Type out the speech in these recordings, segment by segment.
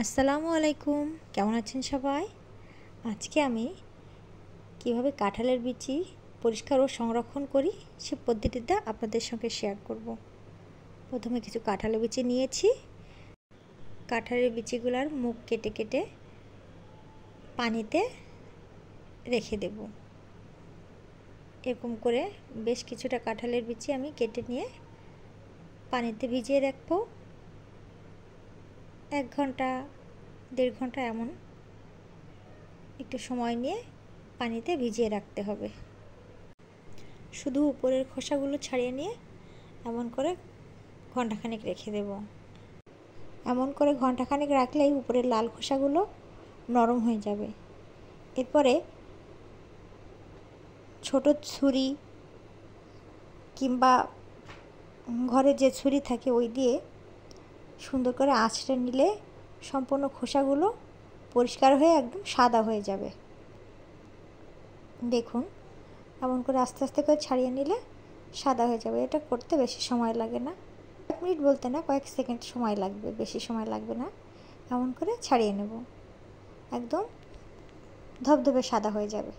আসসালামু আলাইকুম, কেমন আছেন সবাই? আজকে আমি কিভাবে কাঁঠালের বিচি পরিষ্কার ও সংরক্ষণ করি সে পদ্ধতিটা আপনাদের সঙ্গে শেয়ার করব। প্রথমে কিছু কাঁঠালের বিচি নিয়েছি। কাঁঠালের বিচিগুলোর মুখ কেটে কেটে পানিতে রেখে দেব। এরকম করে বেশ কিছুটা কাঁঠালের বিচি আমি কেটে নিয়ে পানিতে ভিজিয়ে রাখবো 1 ঘন্টা 1.5 ঘন্টা এমন একটু সময় নিয়ে পানিতে ভিজিয়ে রাখতে হবে। শুধু উপরের খোসাগুলো ছাড়িয়ে নিয়ে এমন করে ঘন্টাখানেক রেখে দেব। এমন করে ঘন্টাখানেক রাখলেই উপরের লাল খোসাগুলো নরম হয়ে যাবে। এরপরে ছোট ছুরি কিংবা ঘরে যে ছুরি থাকে ওই দিয়ে সুন্দর করে আঁচড়ে নিলে সম্পূর্ণ খোসাগুলো পরিষ্কার হয়ে একদম সাদা হয়ে যাবে। দেখুন, এমন করে আস্তে আস্তে করে ছাড়িয়ে নিলে সাদা হয়ে যাবে। এটা করতে বেশি সময় লাগে না, 1 মিনিট বলতে না, কয়েক সেকেন্ড সময় লাগবে, বেশি সময় লাগবে না। এমন করে ছাড়িয়ে নেব, একদম ধবধবে সাদা হয়ে যাবে।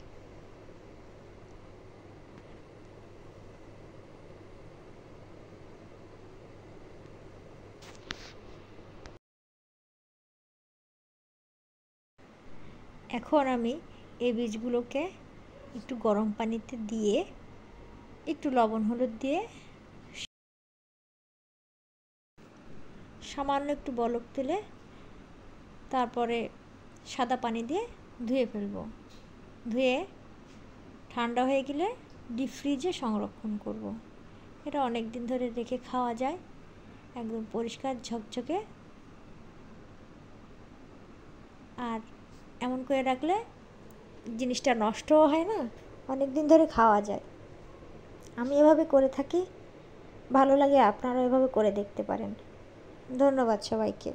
এখন আমি এই বীজগুলোকে একটু গরম পানিতে দিয়ে একটু লবণ হলুদ দিয়ে সামান্য একটু বলক তুলে তারপরে সাদা পানি দিয়ে ধুয়ে ফেলবো। ধুয়ে ঠান্ডা হয়ে গেলে ডিপ ফ্রিজে সংরক্ষণ করব। এটা অনেক দিন ধরে রেখে খাওয়া যায়, একদম পরিষ্কার ঝকঝকে। আর এমন করে রাখলে জিনিসটা নষ্টও হয় না, অনেক দিন ধরে খাওয়া যায়। আমি এভাবে করে থাকি, ভালো লাগে, আপনারাও এভাবে করে দেখতে পারেন। ধন্যবাদ সবাইকে।